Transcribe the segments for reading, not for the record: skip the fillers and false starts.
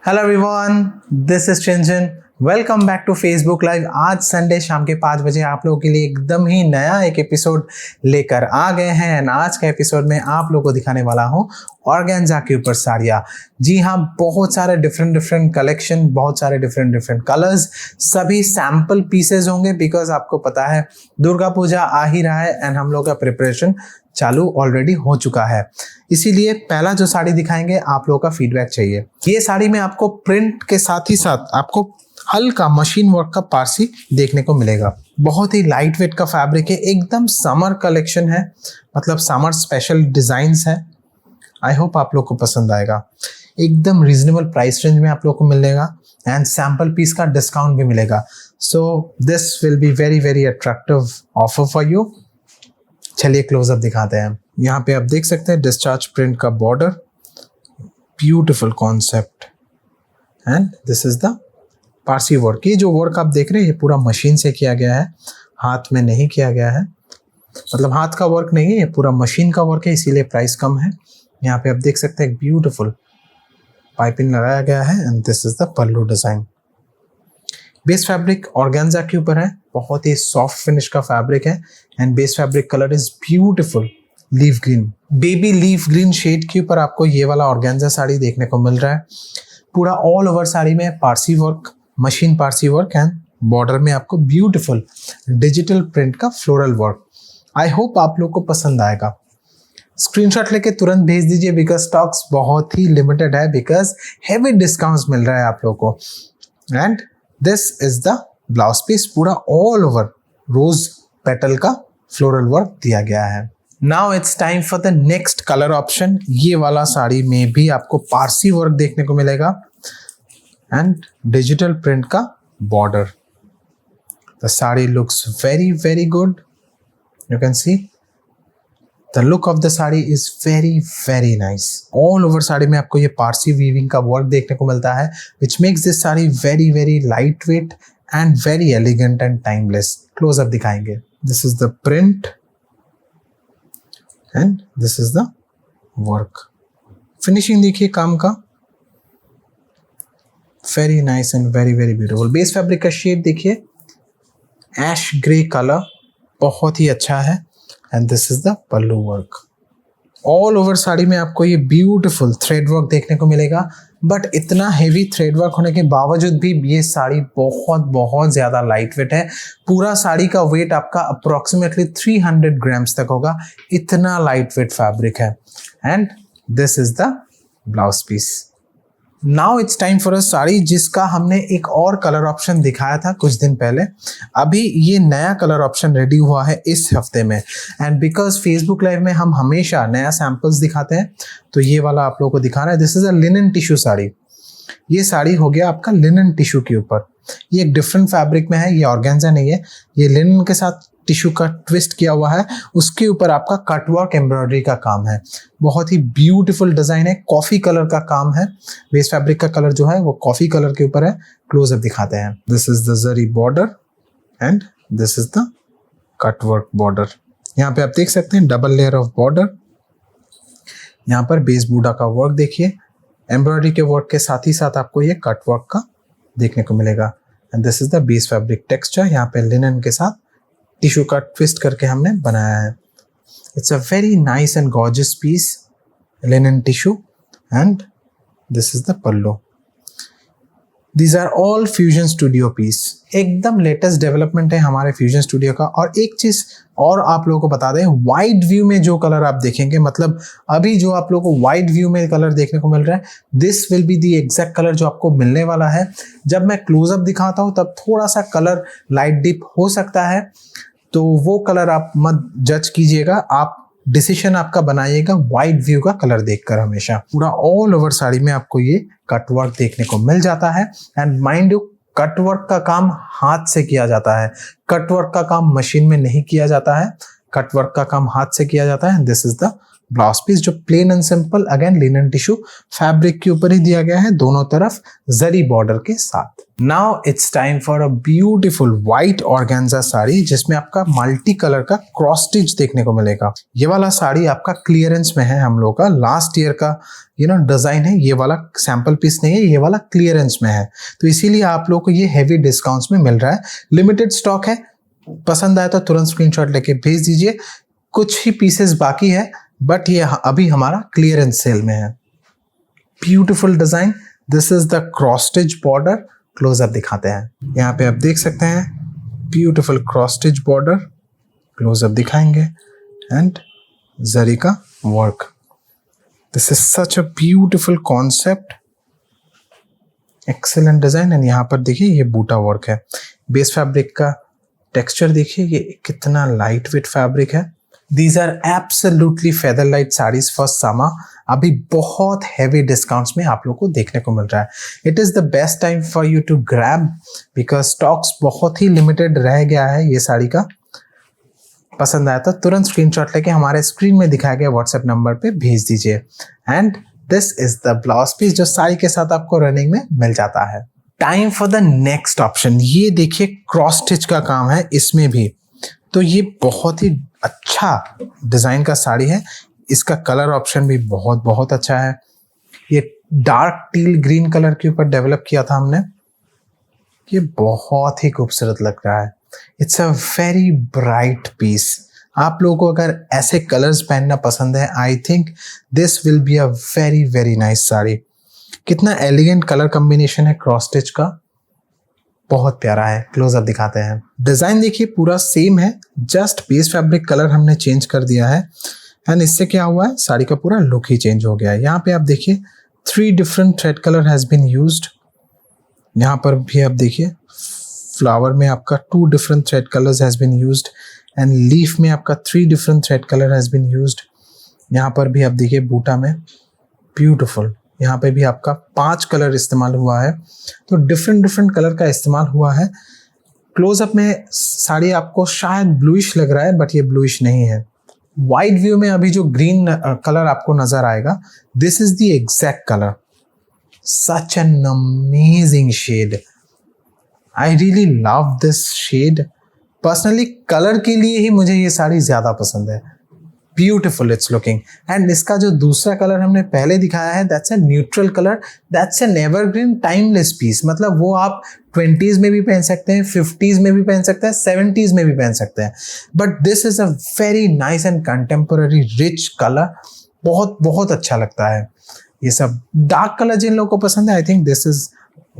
Hello everyone, this is Chinjan. Welcome back to Facebook live. आज Sunday शाम के 5 बजे आप लोगों के लिए एकदम ही नया एक एपिसोड लेकर आ गए हैं। एंड आज का एपिसोड में आप लोगों को दिखाने वाला हूँ ऑर्गेन्जा के ऊपर साड़ियाँ। जी हाँ, बहुत सारे डिफरेंट कलेक्शन, बहुत सारे डिफरेंट कलर्स, सभी सैम्पल पीसेज होंगे। बिकॉज आपको पता है दुर्गा पूजा आ ही रहा है एंड हम लोग का प्रिपरेशन चालू ऑलरेडी हो चुका है। इसीलिए पहला जो साड़ी दिखाएंगे आप लोगों का फीडबैक चाहिए। ये साड़ी में आपको प्रिंट के साथ ही साथ आपको हल्का मशीन वर्क का पारसी देखने को मिलेगा। बहुत ही लाइट वेट का फैब्रिक है, एकदम समर कलेक्शन है, मतलब समर स्पेशल डिजाइन्स है। आई होप आप लोग को पसंद आएगा। एकदम रीजनेबल प्राइस रेंज में आप लोग को मिलेगा एंड सैम्पल पीस का डिस्काउंट भी मिलेगा। So this will be very attractive offer for you. चलिए क्लोजअप दिखाते हैं। यहाँ पे आप देख सकते हैं डिस्चार्ज प्रिंट का border, beautiful concept and this is the Parsi work. ये जो वर्क आप देख रहे हैं ये पूरा मशीन से किया गया है, हाथ में नहीं किया गया है। मतलब हाथ का वर्क नहीं है, ये पूरा मशीन का वर्क है, इसीलिए प्राइस कम है। यहाँ पे आप देख सकते हैं ब्यूटीफुल पाइपिंग लगाया गया है and this is the pallu design. Base fabric organza के ऊपर है, बहुत ही सॉफ्ट फिनिश का फैब्रिक है and base fabric colour is beautiful leaf green, baby leaf green shade के ऊपर आपको ये वाला ऑर्गेन्जा साड़ी देखने को मिल रहा है। पूरा ऑल ओवर साड़ी में Parsi work, machine Parsi work and border में आपको ब्यूटीफुल डिजिटल प्रिंट का फ्लोरल वर्क। आई होप आप लोग को पसंद आएगा। स्क्रीनशॉट लेके तुरंत भेज दीजिए बिकॉज स्टॉक्स बहुत ही लिमिटेड है, बिकॉज हेवी डिस्काउंट्स मिल रहा है आप लोग को। And this is the blouse piece, पूरा ऑल ओवर रोज पेटल का फ्लोरल वर्क दिया गया है। Now it's time for the next colour option. ये वाला साड़ी में भी आपको पारसी वर्क देखने को मिलेगा एंड डिजिटल प्रिंट का border. The sari looks very good. You can see the look of the sari is very nice. All over sari में आपको ये पारसी वीविंग का वर्क देखने को मिलता है, which makes this sari very light weight and very elegant and timeless. Close up दिखाएंगे। This is the print and this is the work. Finishing देखिए काम का, very nice and very beautiful. Base fabric का शेड देखिए, ऐश ग्रे कलर, बहुत ही अच्छा है and this is the pallu work. All over sari में आपको ये ब्यूटीफुल थ्रेड वर्क देखने को मिलेगा, बट इतना हेवी थ्रेड वर्क होने के बावजूद भी ये साड़ी बहुत ज़्यादा लाइट वेट है। पूरा साड़ी का वेट आपका अप्रोक्सीमेटली 300 ग्राम्स तक होगा, इतना लाइट वेट फैब्रिक है and this is the blouse piece. Now it's time for a sari जिसका हमने एक और कलर ऑप्शन दिखाया था कुछ दिन पहले। अभी ये नया कलर ऑप्शन रेडी हुआ है इस हफ्ते में एंड बिकॉज फेसबुक लाइव में हम हमेशा नया सैम्पल्स दिखाते हैं, तो ये वाला आप लोगों को दिखाना है। This is a linen tissue sari. ये साड़ी हो गया आपका लिनन टिश्यू के ऊपर। ये एक डिफरेंट फैब्रिक में है, ये ऑर्गेन्जा नहीं है, ये लिनन के साथ टिश्यू का ट्विस्ट किया हुआ है, उसके ऊपर आपका कटवर्क एम्ब्रॉयडरी का काम है। बहुत ही ब्यूटीफुल डिजाइन है, कॉफी कलर का काम है। बेस फैब्रिक का कलर जो है वो कॉफी कलर के ऊपर है। क्लोजअप दिखाते हैं। This is the zari border and this is the cutwork border. यहाँ पे आप देख सकते हैं डबल लेयर ऑफ बॉर्डर। यहाँ पर बेस बूडा का वर्क देखिए, एम्ब्रॉयडरी के वर्क के साथ ही साथ आपको ये कटवर्क का देखने को मिलेगा and this is the base fabric texture. यहाँ पे लिनन के साथ टिश्यू का ट्विस्ट करके हमने बनाया है। It's a very nice and gorgeous piece, linen tissue and this is the pallu. These are all fusion studio piece. एकदम लेटेस्ट डेवलपमेंट है हमारे फ्यूजन स्टूडियो का। और एक चीज और आप लोगों को बता दें, वाइड व्यू में जो कलर आप देखेंगे, मतलब अभी जो आप लोगों को वाइड व्यू में कलर देखने को मिल रहा है, this will be the exact colour जो आपको मिलने वाला है। जब मैं क्लोजअप दिखाता हूँ तब थोड़ा सा कलर लाइट डिप हो सकता है, तो वो कलर आप मत जज कीजिएगा, आप डिसीजन आपका बनाइएगा वाइड व्यू का कलर देखकर हमेशा। पूरा ऑल ओवर साड़ी में आपको ये कटवर्क देखने को मिल जाता है एंड माइंड यू कटवर्क का काम हाथ से किया जाता है, कटवर्क का काम मशीन में नहीं किया जाता है, कटवर्क का काम हाथ से किया जाता है। This is the blouse piece जो plain and simple again linen tissue fabric के ऊपर ही दिया गया है, दोनों तरफ जरी बॉर्डर के साथ। Now it's time for a beautiful white organza sari जिसमें आपका मल्टी कलर का क्रॉस स्टिच देखने को मिलेगा। ये वाला साड़ी आपका क्लियरेंस में है, हम लोग का लास्ट ईयर का डिजाइन है। ये वाला सैंपल पीस नहीं है, ये वाला क्लियरेंस में है, तो इसीलिए आप लोग को ये हेवी डिस्काउंट्स में मिल रहा है। लिमिटेड स्टॉक है, पसंद आए तो तुरंत स्क्रीनशॉट लेके भेज दीजिए। कुछ ही पीसेस बाकी है, बट ये अभी हमारा क्लियरेंस सेल में है। Beautiful design, this is the cross stitch border. Closeup दिखाते हैं, यहाँ पे आप देख सकते हैं beautiful cross stitch border. Closeup दिखाएंगे एंड जरी का work. This is such a beautiful concept, excellent design. And यहाँ पर देखिए ये बूटा वर्क है। बेस फैब्रिक का टेक्सचर देखिए, ये कितना लाइट वेट फैब्रिक है। These are absolutely feather light sarees for summer। अभी बहुत heavy discounts में आप लोग को देखने को मिल रहा है। It is the best time for you to grab because stocks बहुत ही limited रह गया है ये साड़ी का। पसंद आया तो तुरंत स्क्रीनशॉट लेके हमारे स्क्रीन में दिखाए गए व्हाट्सएप नंबर पे भेज दीजिए। And this is the blouse piece जो साड़ी के साथ आपको रनिंग में मिल जाता है। Time for the next option. ये देखिए क्रॉस स्टिच का काम है इसमें भी, तो ये बहुत ही अच्छा डिजाइन का साड़ी है। इसका कलर ऑप्शन भी बहुत बहुत अच्छा है। ये डार्क टील ग्रीन कलर के ऊपर डेवलप किया था हमने। ये बहुत ही खूबसूरत लग रहा है। It's a very bright piece. आप लोगों को अगर ऐसे कलर्स पहनना पसंद है, I think this will be a very very nice sari. कितना एलिगेंट कलर कॉम्बिनेशन है क्रॉस स्टिच का, बहुत प्यारा है। क्लोजअप दिखाते हैं। डिजाइन देखिए पूरा सेम है, जस्ट बेस फैब्रिक कलर हमने चेंज कर दिया है। एंड इससे क्या हुआ है, साड़ी का पूरा लुक ही चेंज हो गया है। यहाँ पे आप देखिए 3 different thread colour has been used. यहाँ पर भी आप देखिए फ्लावर में आपका 2 different thread colours has been used and leaf में आपका 3 different thread colour has been used. यहाँ पर भी आप देखिए बूटा में ब्यूटीफुल, यहाँ पे भी आपका 5 कलर इस्तेमाल हुआ है, तो डिफरेंट डिफरेंट कलर का इस्तेमाल हुआ है। क्लोजअप में साड़ी आपको शायद ब्लूइश लग रहा है, बट ये ब्लूइश नहीं है। वाइड व्यू में अभी जो ग्रीन कलर आपको नजर आएगा, this is the exact colour. Such an amazing shade, I really love this shade. Personally colour के लिए ही मुझे ये साड़ी ज्यादा पसंद है। Beautiful it's looking. एंड इसका जो दूसरा कलर हमने पहले दिखाया है, that's a neutral colour, that's an evergreen timeless piece. मतलब वो आप 20s में भी पहन सकते हैं, 50s में भी पहन सकते हैं, 70s में भी पहन सकते हैं। But this is a very nice and contemporary rich colour, बहुत बहुत अच्छा लगता है। ये सब डार्क कलर जिन लोगों को पसंद है, I think this is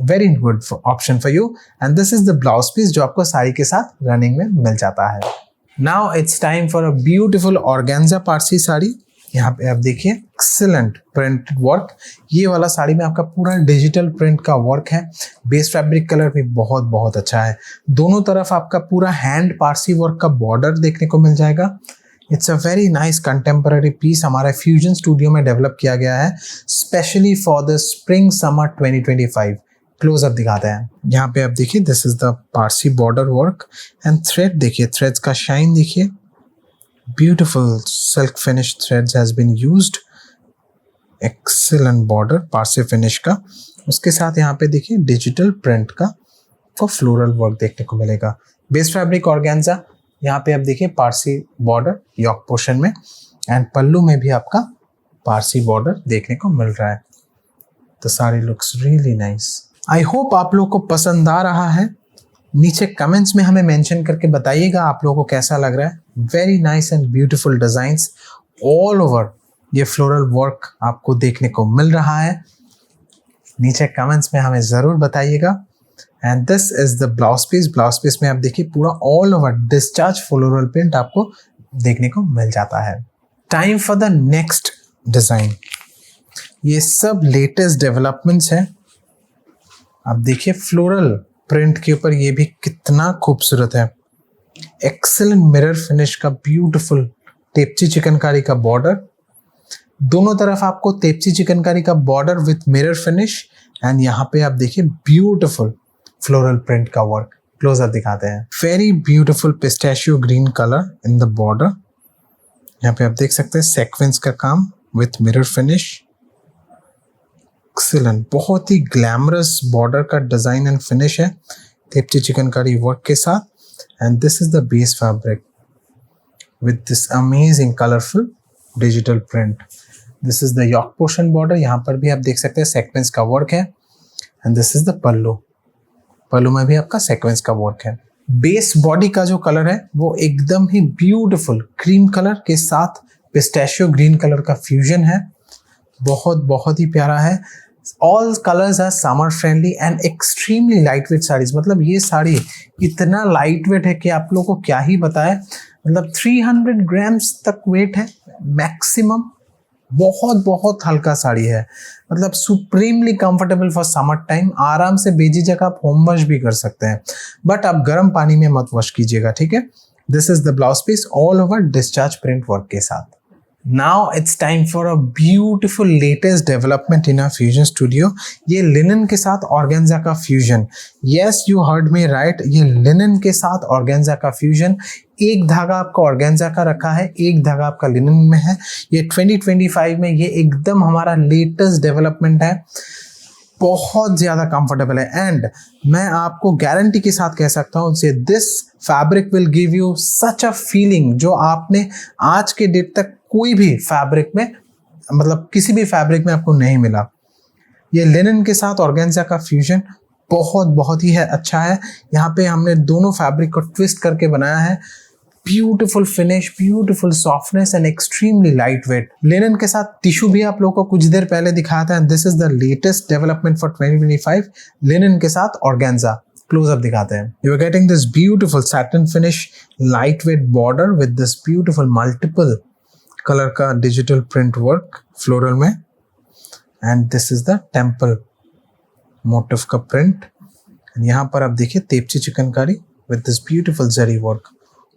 very good option for you. And this is the blouse piece जो आपको साड़ी के साथ रनिंग में मिल जाता है। Now it's time for a beautiful organza Parsi sari. यहाँ पे आप देखिए एक्सीलेंट प्रिंट वर्क। ये वाला साड़ी में आपका पूरा डिजिटल प्रिंट का वर्क है। बेस फैब्रिक कलर भी बहुत बहुत अच्छा है। दोनों तरफ आपका पूरा हैंड पारसी वर्क का बॉर्डर देखने को मिल जाएगा। It's a very nice contemporary piece, हमारा फ्यूजन स्टूडियो में डेवलप किया गया है specially for the spring summer 2025। Closeup दिखाते हैं। यहाँ पे आप देखिए this is the Parsi border work and thread देखिए, थ्रेड्स का शाइन देखिए, beautiful silk finish threads has been used. Excellent border Parsi finish का, उसके साथ यहाँ पे देखिए डिजिटल प्रिंट का फ्लोरल वर्क देखने को मिलेगा। बेस फैब्रिक ऑर्गेन्जा, यहाँ पे आप देखिए पारसी बॉर्डर यॉक पोर्शन में एंड पल्लू में भी आपका पारसी बॉर्डर देखने को मिल रहा है। The sari looks really nice. I hope आप लोग को पसंद आ रहा है। नीचे कमेंट्स में हमें मेंशन करके बताइएगा आप लोगों को कैसा लग रहा है। Very nice and beautiful designs all over ये फ्लोरल वर्क आपको देखने को मिल रहा है। नीचे कमेंट्स में हमें ज़रूर बताइएगा। And this is the blouse piece. Blouse piece में आप देखिए पूरा all over discharge floral print आपको देखने को मिल जाता है। Time for the next design. ये सब लेटेस्ट डेवलपमेंट्स हैं। आप देखिए फ्लोरल प्रिंट के ऊपर ये भी कितना खूबसूरत है। एक्सेलेंट मिरर फिनिश का ब्यूटीफुल तेपची चिकनकारी का बॉर्डर, दोनों तरफ आपको तेपची चिकनकारी का border with mirror finish and यहाँ पे आप देखिए ब्यूटीफुल फ्लोरल प्रिंट का वर्क। क्लोजअप दिखाते हैं। Very beautiful pistachio green colour in the border यहाँ पे आप देख सकते हैं सेक्वेंस का काम विथ मिरर फिनिश, एक्सीलेंट, बहुत ही ग्लैमरस बॉर्डर का डिजाइन एंड फिनिश है तेपची चिकनकारी वर्क के साथ. And this is the base fabric with this amazing colourful digital print. This is the yoke portion border, यहाँ पर भी आप देख सकते हैं सेक्वेंस का वर्क है. And this is the pallu, pallu में भी आपका सेक्वेंस का वर्क है. बेस बॉडी का जो कलर है वो एकदम ही ब्यूटीफुल क्रीम कलर के साथ पिस्टैशियो ग्रीन कलर का फ्यूजन है. बहुत ही प्यारा है. All colours are summer friendly and extremely light weight saris. मतलब ये साड़ी इतना लाइट वेट है कि आप लोगों को क्या ही बताएं. मतलब 300 ग्राम्स तक वेट है मैक्सिमम. बहुत हल्का साड़ी है. मतलब supremely comfortable for summer time. आराम से बेझिझक आप होम वॉश भी कर सकते हैं, बट आप गर्म पानी में मत वॉश कीजिएगा, ठीक है. This is the blouse piece all over discharge print work के साथ. Now it's time for a beautiful latest development in our fusion studio. ये लिनन के साथ ऑर्गेन्जा का fusion. Yes, you heard me right. ये लिनन के साथ organza का फ्यूजन. एक धागा आपका ऑर्गेन्जा का रखा है, एक धागा आपका लिनन में है. ये 2025 में ये एकदम हमारा लेटेस्ट डेवलपमेंट है. बहुत ज़्यादा कंफर्टेबल है एंड मैं आपको गारंटी के साथ कह सकता हूँ कि this fabric will give you such a feeling जो आपने आज के डेट तक कोई भी फैब्रिक में, मतलब किसी भी फैब्रिक में आपको नहीं मिला. ये लिनन के साथ ऑर्गेन्जा का फ्यूजन बहुत ही है अच्छा है. यहाँ पे हमने दोनों फैब्रिक को ट्विस्ट करके बनाया है. Beautiful finish, beautiful softness and extremely light wait. Linen के साथ टिश्यू भी आप लोगों को कुछ देर पहले दिखाया था. This is the latest development for 2025. Linen के साथ ऑर्गेन्जा. क्लोजअप दिखाते हैं. You are getting this beautiful satin finish lightweight border with this beautiful multiple colour का डिजिटल प्रिंट वर्क फ्लोरल में. And this is the temple motif का print. यहाँ पर आप देखिए tepchi chikankari with this beautiful zari work.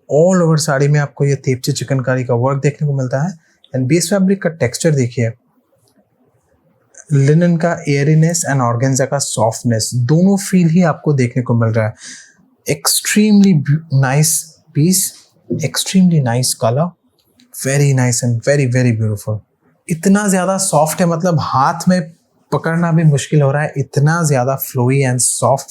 All over sari में आपको ये तेपची चिकनकारी का वर्क देखने को मिलता है. एंड बेस फैब्रिक का टेक्सचर देखिए, लिनन का एयरीनेस एंड ऑर्गेन्जा का सॉफ्टनेस दोनों फील ही आपको देखने को मिल रहा है. Extremely nice piece, extremely nice colour, very nice and very beautiful. इतना ज़्यादा सॉफ्ट है, मतलब हाथ में पकड़ना भी मुश्किल हो रहा है. इतना ज़्यादा फ्लोई एंड सॉफ्ट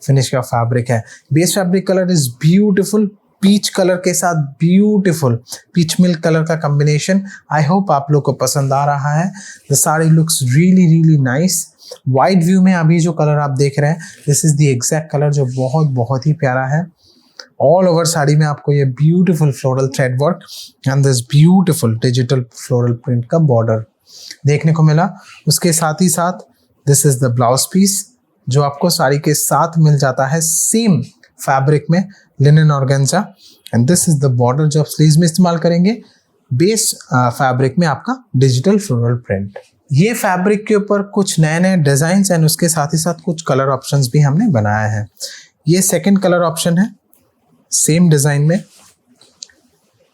फिनिश का फैब्रिक है. Base fabric colour is beautiful. Peach colour के साथ ब्यूटीफुल पीच मिल्क कलर का कॉम्बिनेशन. आई होप आप लोग को पसंद आ रहा है. The sari looks really nice. Wide view में अभी जो कलर आप देख रहे हैं, this is the exact colour जो बहुत ही प्यारा है. ऑल ओवर साड़ी में आपको ये beautiful floral thread work and this beautiful digital floral print का बॉर्डर देखने को मिला. उसके साथ ही साथ this is the blouse piece जो आपको साड़ी के साथ मिल जाता है सेम फैब्रिक में, linen organza. And this is the border जो आप स्लीव्स में इस्तेमाल करेंगे. बेस फैब्रिक में आपका डिजिटल फ्लोरल प्रिंट. ये फैब्रिक के ऊपर कुछ नए डिजाइन्स एंड उसके साथ ही साथ कुछ कलर ऑप्शंस भी हमने बनाए हैं. ये सेकंड कलर ऑप्शन है सेम डिजाइन में.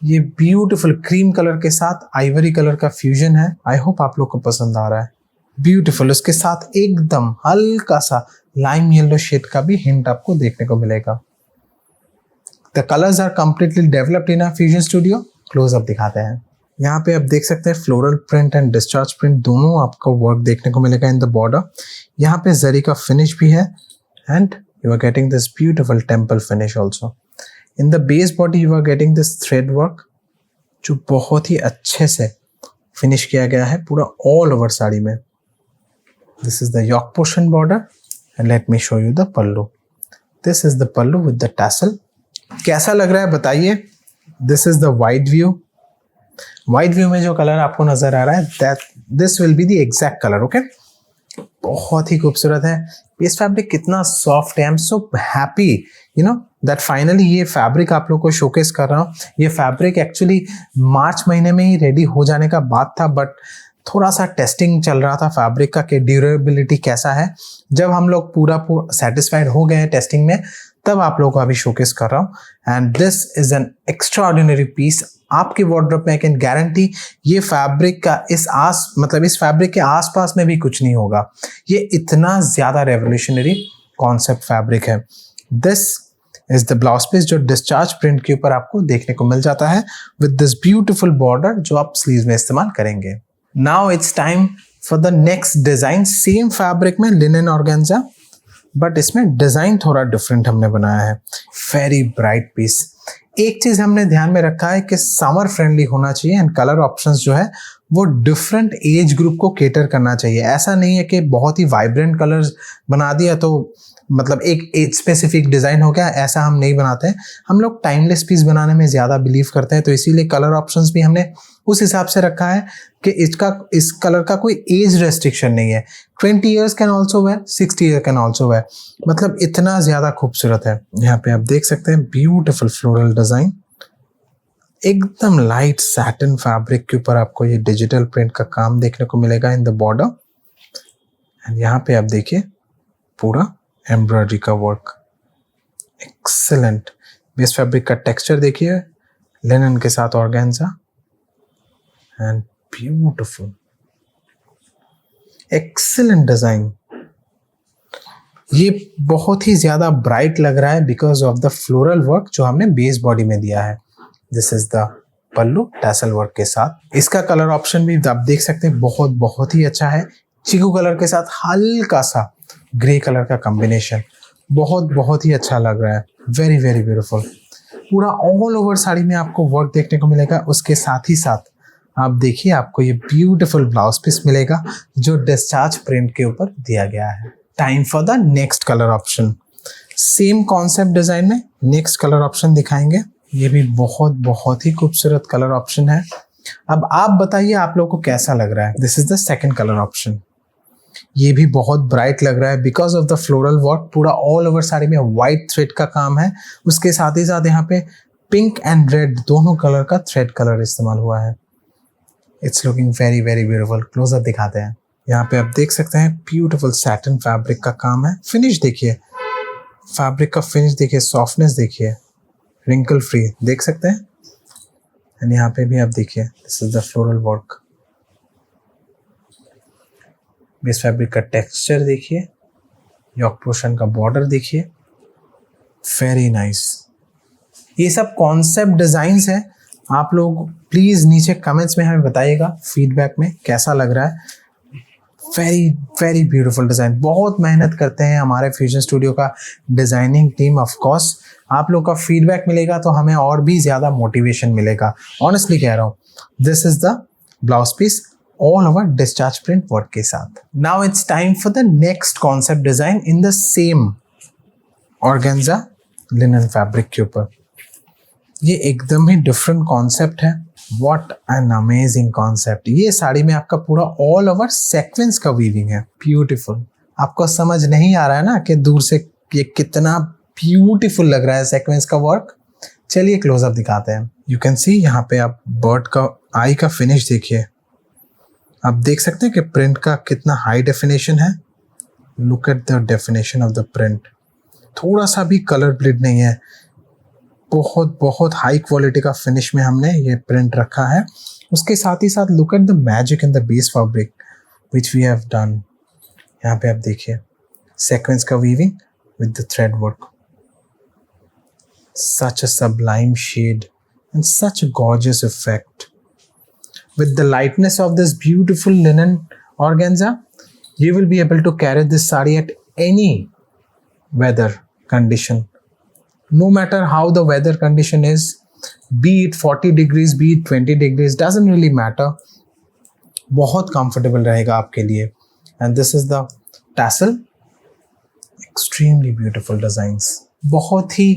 ये ब्यूटीफुल क्रीम कलर के साथ आइवरी कलर का फ्यूजन है. आई होप आप लोग को पसंद आ रहा है. ब्यूटीफुल. उसके साथ एकदम हल्का सा लाइम येलो शेड का भी हिंट आपको देखने को मिलेगा. The colours are completely developed in our fusion studio. Closeup दिखाते हैं. यहाँ पे आप देख सकते हैं floral print and discharge print दोनों आपको वर्क देखने को मिलेगा इन द बॉर्डर. यहाँ पे जरी का फिनिश भी है and you are getting this beautiful temple finish also. In the base body you are getting this thread work जो बहुत ही अच्छे से फिनिश किया गया है पूरा ऑल ओवर साड़ी में. This is the yoke portion border and let me show you the pallu. This is the pallu with the tassel. कैसा लग रहा है बताइए. This is the wide view. Wide view में जो कलर आपको नजर आ रहा है that this will be the exact colour. Okay, बहुत ही खूबसूरत है. बेस फैब्रिक कितना सॉफ्ट है. I am so happy you know that finally ये फैब्रिक आप लोग को शोकेस कर रहा हूँ. ये फैब्रिक एक्चुअली मार्च महीने में ही रेडी हो जाने का बात था, बट थोड़ा सा टेस्टिंग चल रहा था फैब्रिक का कि ड्यूरेबिलिटी कैसा है. जब हम लोग पूरा सेटिस्फाइड हो गए हैं टेस्टिंग में, तब आप लोगों को अभी शोकेस कर रहा हूँ. And this is an extraordinary piece. आपके वार्डरोब में आई कैन गारंटी ये फैब्रिक का इस फैब्रिक के आसपास में भी कुछ नहीं होगा. ये इतना ज्यादा रेवोल्यूशनरी कॉन्सेप्ट फैब्रिक है. This is the blouse piece जो डिस्चार्ज प्रिंट के ऊपर आपको देखने को मिल जाता है विद दिस ब्यूटीफुल बॉर्डर जो आप स्लीव में इस्तेमाल करेंगे। Now it's time for the next design. Same fabric में लिनन ऑर्गेन्जा, बट इसमें डिजाइन थोड़ा डिफरेंट हमने बनाया है। Very bright piece. एक चीज हमने ध्यान में रखा है कि समर फ्रेंडली होना चाहिए एंड कलर ऑप्शंस जो है वो डिफरेंट एज ग्रुप को केटर करना चाहिए। ऐसा नहीं है कि बहुत ही वाइब्रेंट कलर्स बना दिया तो मतलब एक एज स्पेसिफिक डिज़ाइन हो गया, ऐसा हम नहीं बनाते हैं। हम लोग टाइमलेस पीस बनाने में ज़्यादा बिलीव करते हैं, तो इसीलिए कलर ऑप्शंस भी हमने उस हिसाब से रखा है कि इस कलर का कोई एज रेस्ट्रिक्शन नहीं है। 20 years can also wear, 60 year can also wear, मतलब इतना ज़्यादा खूबसूरत है। यहाँ पे आप देख सकते हैं ब्यूटिफुल फ्लोरल डिज़ाइन, एकदम लाइट सैटिन फैब्रिक के ऊपर आपको ये डिजिटल प्रिंट का काम देखने को मिलेगा इन द बॉर्डर। एंड यहाँ पे आप देखिए पूरा एम्ब्रॉयडरी का वर्क, एक्सेलेंट। बेस फैब्रिक का टेक्सचर देखिए, लिनन के साथ organza and beautiful excellent design. ये बहुत ही ज्यादा ब्राइट लग रहा है because of the floral work जो हमने बेस बॉडी में दिया है। This is the pallu tassel work के साथ। इसका कलर ऑप्शन भी आप देख सकते हैं बहुत ही अच्छा है। चीकू कलर के साथ हल्का सा ग्रे कलर का कॉम्बिनेशन बहुत ही अच्छा लग रहा है। Very beautiful. पूरा ऑल ओवर साड़ी में आपको वर्क देखने को मिलेगा। उसके साथ ही साथ आप देखिए आपको ये ब्यूटीफुल ब्लाउज पीस मिलेगा जो डिस्चार्ज प्रिंट के ऊपर दिया गया है। Time for the next colour option. Same concept design में नेक्स्ट कलर ऑप्शन दिखाएंगे। ये भी बहुत ही खूबसूरत कलर ऑप्शन है। अब आप बताइए आप लोगों को कैसा लग रहा है। This is the second colour option. ये भी बहुत ब्राइट लग रहा है because of the floral work. पूरा ऑल ओवर साड़ी में व्हाइट थ्रेड का काम है। उसके साथ ही साथ यहाँ पे पिंक एंड रेड दोनों कलर का थ्रेड कलर इस्तेमाल हुआ है। It's looking very beautiful. Closeup दिखाते हैं। यहाँ पे आप देख सकते हैं ब्यूटीफुल सैटिन फैब्रिक का काम है। फिनिश देखिए, फैब्रिक का फिनिश देखिए, सॉफ्टनेस देखिए, रिंकल फ्री देख सकते हैं। एंड यहाँ पे भी आप देखिए this is the floral work. Base fabric का टेक्सचर देखिए, योक पोर्शन का बॉर्डर देखिए, वेरी नाइस। ये सब कॉन्सेप्ट डिजाइन्स हैं। आप लोग प्लीज नीचे कमेंट्स में हमें बताइएगा फीडबैक में कैसा लग रहा है। Very beautiful design. बहुत मेहनत करते हैं हमारे फ्यूजन स्टूडियो का डिजाइनिंग टीम। ऑफ कोर्स आप लोग का फीडबैक मिलेगा तो हमें और भी ज्यादा मोटिवेशन मिलेगा। ऑनेस्टली कह रहा हूँ। This is the blouse piece all over discharge print work के साथ। Now it's time for the next concept design in the same organza linen fabric के ऊपर। ये एकदम ही डिफरेंट कॉन्सेप्ट है। What an amazing concept. ये साड़ी में आपका पूरा ऑल ओवर सीक्वेंस का वीविंग है। ब्यूटीफुल। आपको समझ नहीं आ रहा है ना कि दूर से ये कितना ब्यूटीफुल लग रहा है सीक्वेंस का वर्क। चलिए क्लोजअप दिखाते हैं। यू कैन सी यहाँ पे आप बर्ड का आई का फिनिश देखिए। आप देख सकते हैं कि प्रिंट का कितना हाई डेफिनेशन है। Look at the definition of the print. थोड़ा सा भी कलर ब्लीड नहीं है। बहुत हाई क्वालिटी का फिनिश में हमने ये प्रिंट रखा है। उसके साथ ही साथ look at the magic in the base fabric which we have done. यहाँ पे आप देखिए सीक्वेंस का weaving with the thread work. Such a sublime shade and such a gorgeous effect. With the lightness of this beautiful linen organza, you will be able to carry this sari at any weather condition. No matter how the weather condition is, be it 40 degrees, be it 20 degrees, doesn't really matter. बहुत comfortable रहेगा आपके लिए. And this is the tassel. Extremely beautiful designs. बहुत ही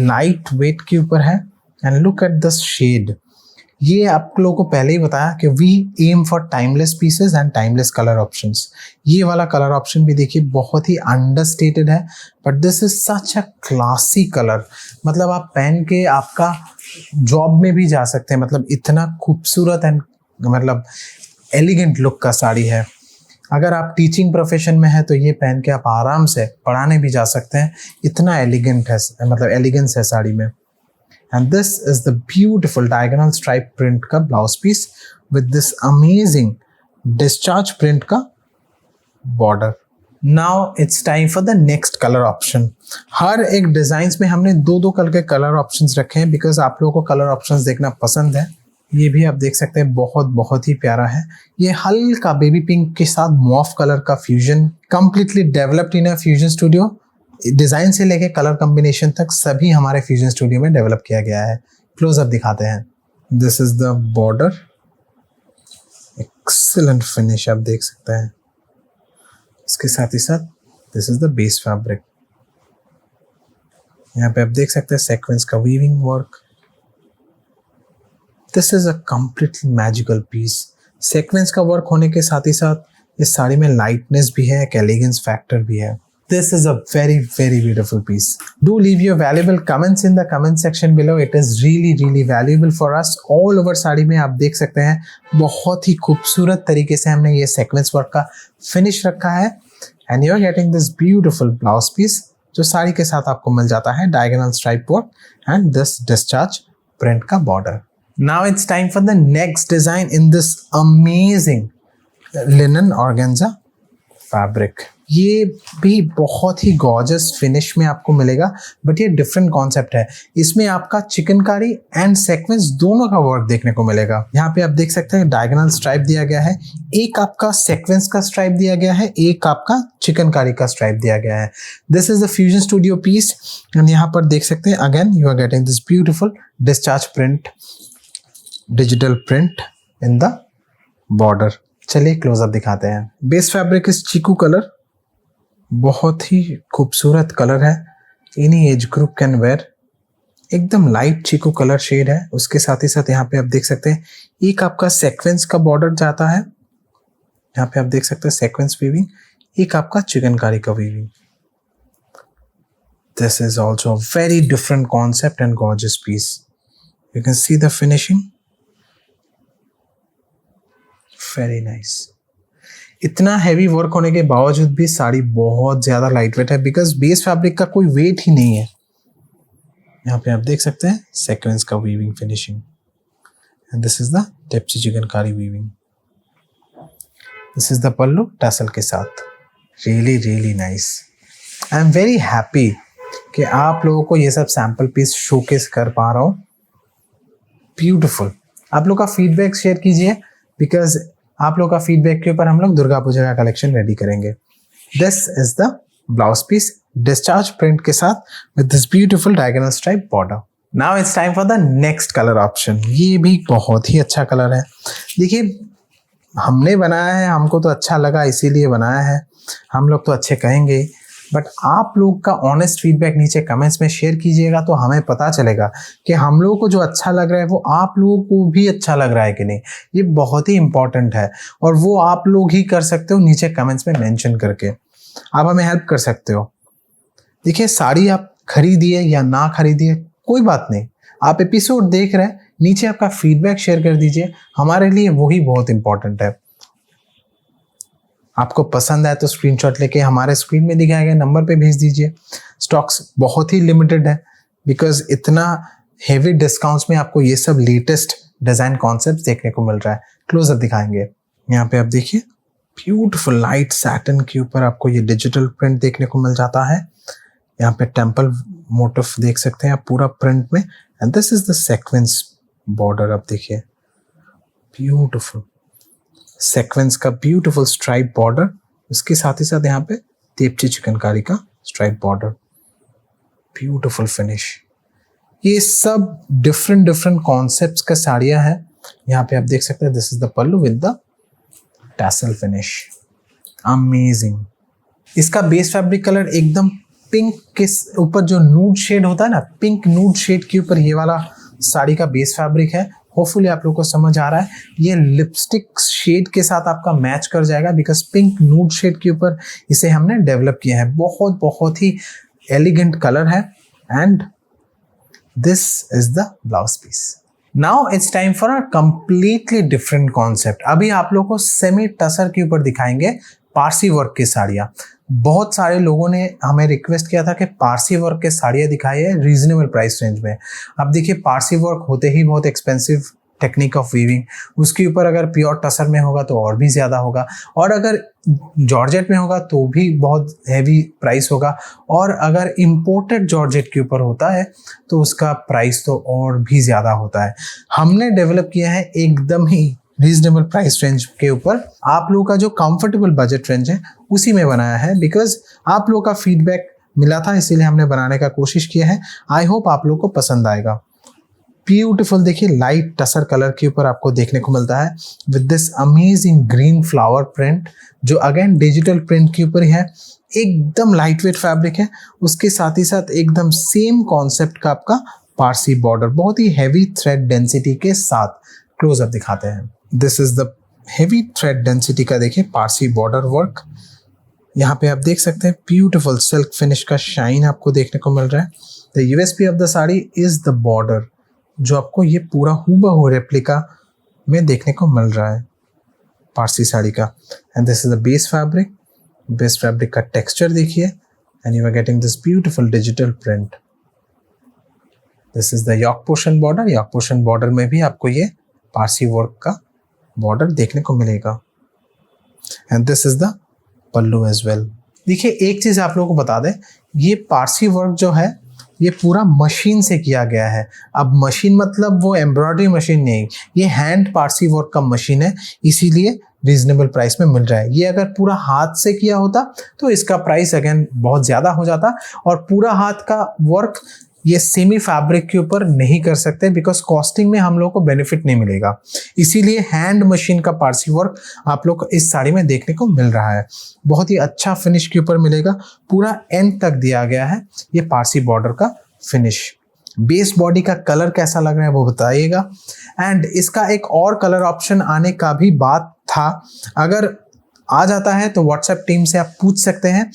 light weight के ऊपर है. And look at the shade. ये आप लोगों को पहले ही बताया कि we aim for timeless pieces and timeless colour options. ये वाला कलर ऑप्शन भी देखिए बहुत ही अंडरस्टेटेड है, but this is such a classy colour. मतलब आप पहन के आपका जॉब में भी जा सकते हैं। मतलब इतना खूबसूरत एंड मतलब एलिगेंट लुक का साड़ी है। अगर आप टीचिंग प्रोफेशन में है तो ये पहन के आप आराम से पढ़ाने भी जा सकते हैं। इतना एलिगेंट है, मतलब एलिगेंस है साड़ी में। And this is the beautiful diagonal stripe print का blouse piece with this amazing discharge print का border. Now it's time for the next colour option. हर एक डिजाइन में हमने दो दो कलर के कलर ऑप्शंस रखे हैं बिकॉज आप लोगों को कलर ऑप्शंस देखना पसंद है। ये भी आप देख सकते हैं, बहुत बहुत ही प्यारा है। ये हल्का बेबी पिंक के साथ मॉफ कलर का fusion, completely developed in a fusion studio. Design से लेके कलर कॉम्बिनेशन तक सभी हमारे फ्यूजन स्टूडियो में डेवलप किया गया है। क्लोजअप दिखाते हैं। This is the border, excellent finish आप देख सकते हैं। इसके साथ ही साथ this is the base fabric. यहाँ पे आप देख सकते हैं सीक्वेंस का weaving work. This is a completely magical piece. Sequence का वर्क होने के साथ ही साथ इस साड़ी में लाइटनेस भी है, एक एलिगेंस फैक्टर भी है। This is a very very beautiful piece. Do leave your valuable comments in the comment section below. It is really valuable for us. All over sari में आप देख सकते हैं बहुत ही खूबसूरत तरीके से हमने ये सीक्वेंस वर्क का फिनिश रखा है। And you are getting this beautiful blouse piece जो साड़ी के साथ आपको मिल जाता है, diagonal stripe work and this discharge print का border. Now it's time for the next design in this amazing linen organza fabric. ये भी बहुत ही गॉर्जियस फिनिश में आपको मिलेगा, बट ये डिफरेंट कॉन्सेप्ट है। इसमें आपका चिकनकारी एंड सीक्वेंस दोनों का वर्क देखने को मिलेगा। यहाँ पे आप देख सकते हैं डायगोनल स्ट्राइप दिया गया है, एक आपका सीक्वेंस का स्ट्राइप दिया गया है, एक आपका चिकनकारी का स्ट्राइप दिया गया है। This is the fusion studio piece and यहाँ पर देख सकते हैं again you are getting this beautiful discharge print, digital print in the border. चलिए क्लोजअप दिखाते हैं। Base fabric is chikoo colour, बहुत ही खूबसूरत कलर है। Any age group can wear. एकदम लाइट चीकू कलर शेड है। उसके साथ ही साथ यहाँ पे आप देख सकते हैं एक आपका सीक्वेंस का बॉर्डर जाता है, यहाँ पे आप देख सकते हैं सीक्वेंस वीविंग, एक आपका चिकनकारी का weaving. This is also very different concept and gorgeous piece. You can see the finishing, very nice. इतना हैवी वर्क होने के बावजूद भी साड़ी बहुत ज्यादा लाइट वेट है बिकॉज बेस फैब्रिक का कोई वेट ही नहीं है। यहाँ पे आप देख सकते हैं सीक्वेंस का weaving finishing and this is the tepsi chikankari weaving. This is the pallu tassel के साथ। Really nice. I am very happy कि आप लोगों को ये सब सैम्पल पीस शोकेस कर पा रहा हूँ। ब्यूटिफुल। आप लोग का फीडबैक शेयर कीजिए बिकॉज आप लोग का फीडबैक के ऊपर हम लोग दुर्गा पूजा का कलेक्शन रेडी करेंगे। This is the blouse piece discharge print के साथ with this beautiful diagonal stripe border. Now it's time for the next colour option. ये भी बहुत ही अच्छा कलर है। देखिए हमने बनाया है, हमको तो अच्छा लगा इसीलिए बनाया है, हम लोग तो अच्छे कहेंगे, बट आप लोग का ऑनेस्ट फीडबैक नीचे कमेंट्स में शेयर कीजिएगा तो हमें पता चलेगा कि हम लोगों को जो अच्छा लग रहा है वो आप लोगों को भी अच्छा लग रहा है कि नहीं। ये बहुत ही इंपॉर्टेंट है और वो आप लोग ही कर सकते हो नीचे कमेंट्स में मेंशन करके। आप हमें हेल्प कर सकते हो। देखिए साड़ी आप खरीदिए या ना खरीदिए कोई बात नहीं, आप एपिसोड देख रहे हैं, नीचे आपका फीडबैक शेयर कर दीजिए, हमारे लिए वही बहुत इंपॉर्टेंट है। आपको पसंद आए तो स्क्रीनशॉट लेके हमारे स्क्रीन में दिखाए गए नंबर पे भेज दीजिए। स्टॉक्स बहुत ही लिमिटेड है बिकॉज इतना हेवी डिस्काउंट्स में आपको ये सब लेटेस्ट डिजाइन कॉन्सेप्ट देखने को मिल रहा है। क्लोजअप दिखाएंगे। यहाँ पे आप देखिए ब्यूटीफुल लाइट सैटिन के ऊपर आपको ये डिजिटल प्रिंट देखने को मिल जाता है। यहाँ पे टेम्पल मोटिव देख सकते हैं आप पूरा प्रिंट में and this is the sequence border. आप देखिए ब्यूटीफुल सीक्वेंस का ब्यूटीफुल स्ट्राइप बॉर्डर, इसके साथ ही साथ यहाँ पे तेपची चिकनकारी का स्ट्राइप बॉर्डर। Beautiful finish. ये सब डिफरेंट कॉन्सेप्ट्स का साड़ियाँ हैं। यहाँ पे आप देख सकते हैं this is the pallu with the tassel finish. Amazing. इसका बेस फैब्रिक कलर एकदम पिंक के ऊपर जो नूड शेड होता है ना, पिंक नूड शेड के ऊपर ये वाला साड़ी का बेस फैब्रिक है। होपफुली आप लोगों को समझ आ रहा है। ये लिपस्टिक शेड के साथ आपका मैच कर जाएगा बिकॉज पिंक नूड शेड के ऊपर इसे हमने डेवलप किया है। बहुत ही एलिगेंट कलर है and this is the blouse piece. Now it's time for a completely different concept. अभी आप लोगों को सेमी टसर के ऊपर दिखाएंगे पारसी वर्क की साड़ियाँ। बहुत सारे लोगों ने हमें रिक्वेस्ट किया था कि पारसी वर्क के साड़ियाँ दिखाइए रीजनेबल प्राइस रेंज में। अब देखिए पारसी वर्क होते ही बहुत एक्सपेंसिव टेक्निक ऑफ वीविंग। उसके ऊपर अगर प्योर टसर में होगा तो और भी ज़्यादा होगा, और अगर जॉर्जेट में होगा तो भी बहुत हैवी प्राइस होगा, और अगर इम्पोर्टेड जॉर्जेट के ऊपर होता है तो उसका प्राइस तो और भी ज़्यादा होता है। हमने डेवलप किया है एकदम ही रीजनेबल प्राइस रेंज के ऊपर, आप लोगों का जो कंफर्टेबल बजट रेंज है उसी में बनाया है, बिकॉज आप लोगों का फीडबैक मिला था इसीलिए हमने बनाने का कोशिश किया है। आई होप आप लोगों को पसंद आएगा। ब्यूटीफुल देखिए लाइट टसर कलर के ऊपर आपको देखने को मिलता है with this amazing green flower print, जो अगेन डिजिटल प्रिंट के ऊपर ही है। एकदम लाइट वेट फैब्रिक है, उसके साथ ही साथ एकदम सेम कॉन्सेप्ट का आपका पारसी बॉर्डर, बहुत ही हैवी थ्रेड डेंसिटी के साथ। क्लोजअप दिखाते हैं। This is the heavy thread density का देखिए पारसी बॉर्डर वर्क। यहाँ पे आप देख सकते हैं ब्यूटीफुल सिल्क फिनिश का शाइन आपको देखने को मिल रहा है। The USP of the sari is the border, जो आपको ये पूरा हूबहू रेप्लिका में देखने को मिल रहा है पारसी साड़ी का। And this is the base fabric. Base fabric का टेक्सचर देखिए, and you are getting this beautiful digital print. This is the yoke portion border. Yoke portion border में भी आपको ये पारसी वर्क का बॉर्डर देखने को मिलेगा। And this is the pallu as well. देखिए एक चीज आप लोगों को बता दें, ये पारसी वर्क जो है ये पूरा मशीन से किया गया है। अब मशीन मतलब वो एम्ब्रॉयडरी मशीन नहीं, ये हैंड पारसी वर्क का मशीन है, इसीलिए रीजनेबल प्राइस में मिल रहा है। ये अगर पूरा हाथ से किया होता तो इसका प्राइस अगेन बहुत ज़्यादा हो जाता, और पूरा हाथ का वर्क ये सेमी फैब्रिक के ऊपर नहीं कर सकते बिकॉज कॉस्टिंग में हम लोगों को बेनिफिट नहीं मिलेगा। इसीलिए हैंड मशीन का पारसी वर्क आप लोग को इस साड़ी में देखने को मिल रहा है। बहुत ही अच्छा फिनिश के ऊपर मिलेगा, पूरा एंड तक दिया गया है ये पारसी बॉर्डर का फिनिश। बेस बॉडी का कलर कैसा लग रहा है वो बताइएगा। एंड इसका एक और कलर ऑप्शन आने का भी बात था, अगर आ जाता है तो व्हाट्सएप टीम से आप पूछ सकते हैं,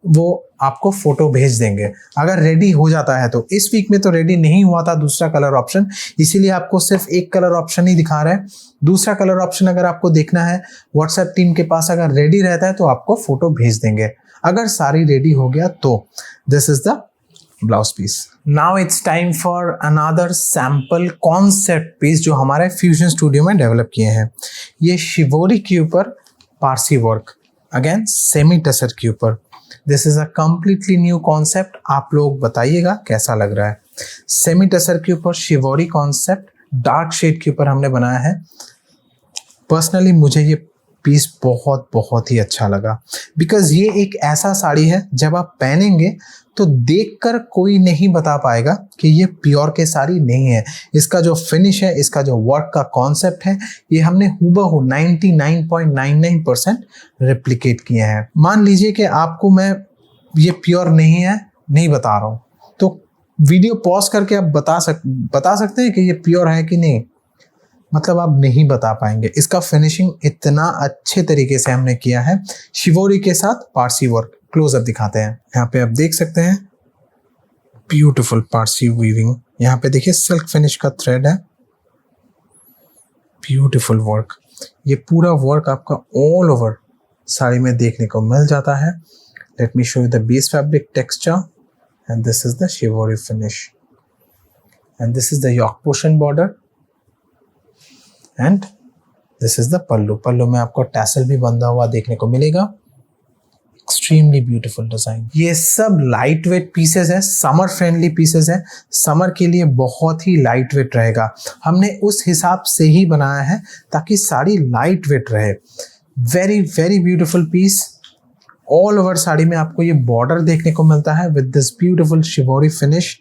वो आपको फोटो भेज देंगे। अगर रेडी हो जाता है तो, इस वीक में तो रेडी नहीं हुआ था दूसरा कलर ऑप्शन, इसीलिए आपको सिर्फ एक कलर ऑप्शन ही दिखा रहा है। दूसरा कलर ऑप्शन अगर आपको देखना है, व्हाट्सएप टीम के पास अगर रेडी रहता है तो आपको फोटो भेज देंगे, अगर सारी रेडी हो गया तो। This is the blouse piece. Now it's time for another sample concept piece जो हमारे फ्यूजन स्टूडियो में डेवलप किए हैं। ये शिवोरी के ऊपर Parsi work, again semi tussar के ऊपर। This is a completely new concept, आप लोग बताइएगा कैसा लग रहा है। सेमी टसर के ऊपर शिवोरी कॉन्सेप्ट डार्क शेड के ऊपर हमने बनाया है। पर्सनली मुझे ये पीस बहुत ही अच्छा लगा, बिकॉज ये एक ऐसा साड़ी है जब आप पहनेंगे तो देखकर कोई नहीं बता पाएगा कि ये प्योर के साड़ी नहीं है। इसका जो फिनिश है, इसका जो वर्क का कॉन्सेप्ट है, ये हमने हूबहू 99.99% रेप्लिकेट किए हैं। मान लीजिए कि आपको मैं ये प्योर नहीं है नहीं बता रहा हूँ, तो वीडियो पॉज करके आप बता सकते हैं कि ये प्योर है कि नहीं, मतलब आप नहीं बता पाएंगे। इसका फिनिशिंग इतना अच्छे तरीके से हमने किया है शिवोरी के साथ पारसी वर्क। क्लोजअप दिखाते हैं। यहाँ पे आप देख सकते हैं ब्यूटीफुल पारसी वीविंग। यहाँ पे देखिए सिल्क फिनिश का थ्रेड है, ब्यूटीफुल वर्क। ये पूरा वर्क आपका ऑल ओवर साड़ी में देखने को मिल जाता है। Let me show you the base fabric texture and this is the shibori finish and this is the yoke portion border and this is the pallu. Pallu में आपको टैसल भी बंधा हुआ देखने को मिलेगा। Extremely beautiful design. ये सब लाइट वेट पीसेज है, समर फ्रेंडली पीसेज है। समर के लिए बहुत ही लाइट वेट रहेगा, हमने उस हिसाब से ही बनाया है ताकि साड़ी लाइट वेट रहे। Very very beautiful piece. All over sari में आपको ये बॉर्डर देखने को मिलता है with this beautiful shibori finish.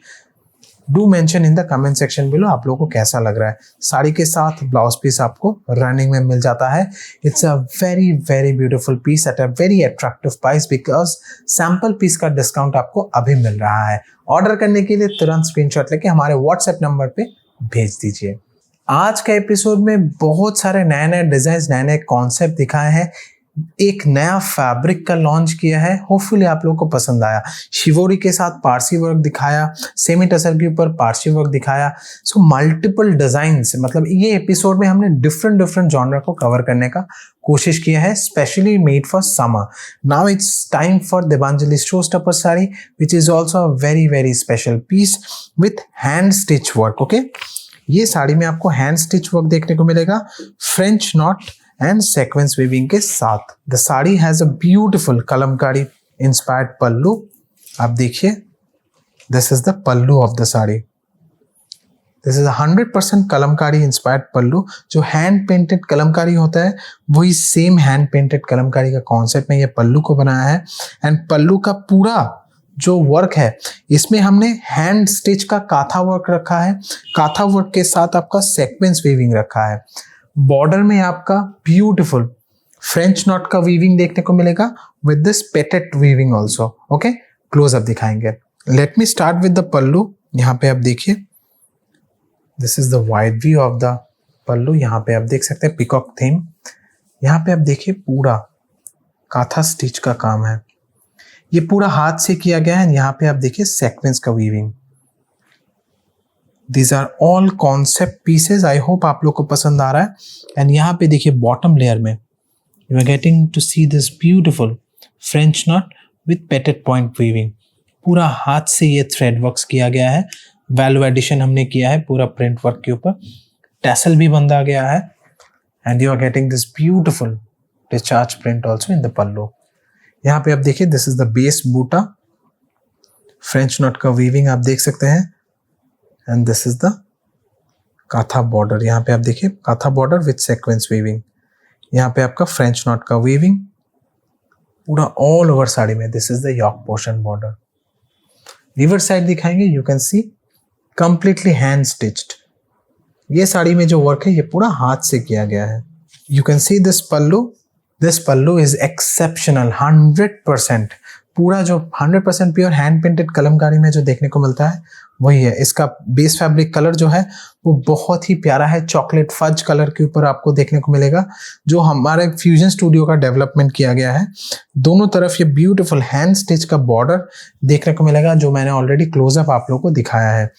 Do mention in the comment section below आप लोगों को कैसा लग रहा है। साड़ी के साथ ब्लाउज पीस आपको रनिंग में मिल जाता है। It's a very very beautiful piece at a very attractive price, because sample piece का डिस्काउंट आपको अभी मिल रहा है। ऑर्डर करने के लिए तुरंत स्क्रीनशॉट लेके हमारे व्हाट्सएप नंबर पे भेज दीजिए। आज के एपिसोड में बहुत सारे नए नए डिजाइन, नए नए कॉन्सेप्ट दिखाए हैं। एक नया फैब्रिक का लॉन्च किया है, होपफुली आप लोगों को पसंद आया। शिवोरी के साथ पारसी वर्क दिखाया, सेमी टसर के ऊपर पारसी वर्क दिखाया। सो मल्टीपल डिजाइन्स, मतलब ये एपिसोड में हमने डिफरेंट जॉनर को कवर करने का कोशिश किया है, specially made for summer. Now it's time for Devanjali showstopper sari which is also a very very special piece with hand stitch work. Okay, ये साड़ी में आपको हैंड स्टिच वर्क देखने को मिलेगा French knot and sequence weaving के साथ। The sari has a beautiful kalamkari inspired pallu. आप देखिए, this is the pallu of the sari. This is 100% kalamkari inspired pallu. जो हैंड पेंटेड कलमकारी होता है वही सेम हैंड पेंटेड कलमकारी का कॉन्सेप्ट में ये पल्लू को बनाया है। एंड पल्लू का पूरा जो वर्क है इसमें हमने हैंड स्टिच का काथा वर्क रखा है। काथा वर्क के साथ आपका सीक्वेंस वीविंग रखा है। बॉर्डर में आपका ब्यूटीफुल फ्रेंच नॉट का वीविंग देखने को मिलेगा with this patent weaving also. Okay, close up दिखाएंगे। Let me start with the pallu. यहाँ पे आप देखिए, this is the wide view of the pallu. यहाँ पे आप देख सकते हैं पिकॉक थीम। यहाँ पे आप देखिए पूरा काथा स्टिच का काम है, ये पूरा हाथ से किया गया है। यहाँ पे आप देखिए सीक्वेंस का weaving. These are all concept pieces. I hope आप लोग को पसंद आ रहा है। एंड यहाँ पे देखिए बॉटम लेयर में you are getting to see this beautiful French knot with petite point weaving. पूरा हाथ से ये थ्रेड वर्क्स किया गया है। वैल्यू एडिशन हमने किया है पूरा प्रिंट वर्क के ऊपर। टैसल भी बंधा गया है। And you are getting this beautiful discharge print also in the pallu. यहाँ पे आप देखिए, this is the base buta. French knot का वीविंग आप देख सकते हैं। And this is the katha border. यहाँ पे आप देखिए katha border with sequence weaving. यहाँ पे आपका फ्रेंच नॉट का वीविंग पूरा ऑल ओवर साड़ी में। This is the yoke portion border. Reverse side दिखाएंगे, you can C completely hand stitched. ये साड़ी में जो वर्क है ये पूरा हाथ से किया गया है। You can see this pallu. This pallu is exceptional 100%। पूरा जो 100% प्योर हैंड पेंटेड कलमकारी में जो देखने को मिलता है वही है। इसका बेस फैब्रिक कलर जो है वो बहुत ही प्यारा है, चॉकलेट फज कलर के ऊपर आपको देखने को मिलेगा, जो हमारे फ्यूजन स्टूडियो का डेवलपमेंट किया गया है। दोनों तरफ ये ब्यूटीफुल हैंड स्टिच का बॉर्डर देखने को मिलेगा, जो मैंने ऑलरेडी क्लोजअप आप लोगों को दिखाया है।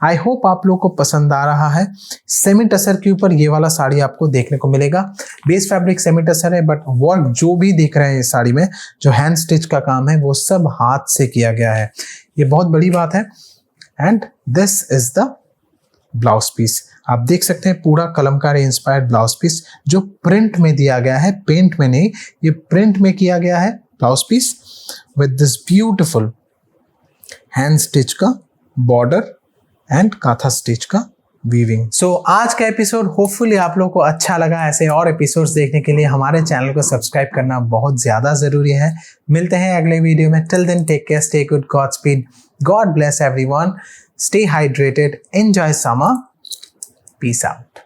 आई होप आप लोगों को पसंद आ रहा है। सेमी टसर के ऊपर ये वाला साड़ी आपको देखने को मिलेगा। बेस फैब्रिक सेमी टसर है, बट वर्क जो भी देख रहे हैं इस साड़ी में जो हैंड स्टिच का काम है वो सब हाथ से किया गया है। ये बहुत बड़ी बात है। And this is the blouse piece. आप देख सकते हैं पूरा कलमकारी इंस्पायर्ड ब्लाउज पीस जो प्रिंट में दिया गया है, पेंट में नहीं, ये प्रिंट में किया गया है blouse peace with this beautiful hand stitch का बॉर्डर एंड काथा स्टिच का वीविंग। सो आज का एपिसोड होपफुली आप लोगों को अच्छा लगा। ऐसे और एपिसोड्स देखने के लिए हमारे चैनल को सब्सक्राइब करना बहुत ज्यादा जरूरी है। मिलते हैं अगले वीडियो में। Till then take care, stay good, God speed, God bless everyone, stay hydrated, enjoy summer, peace out.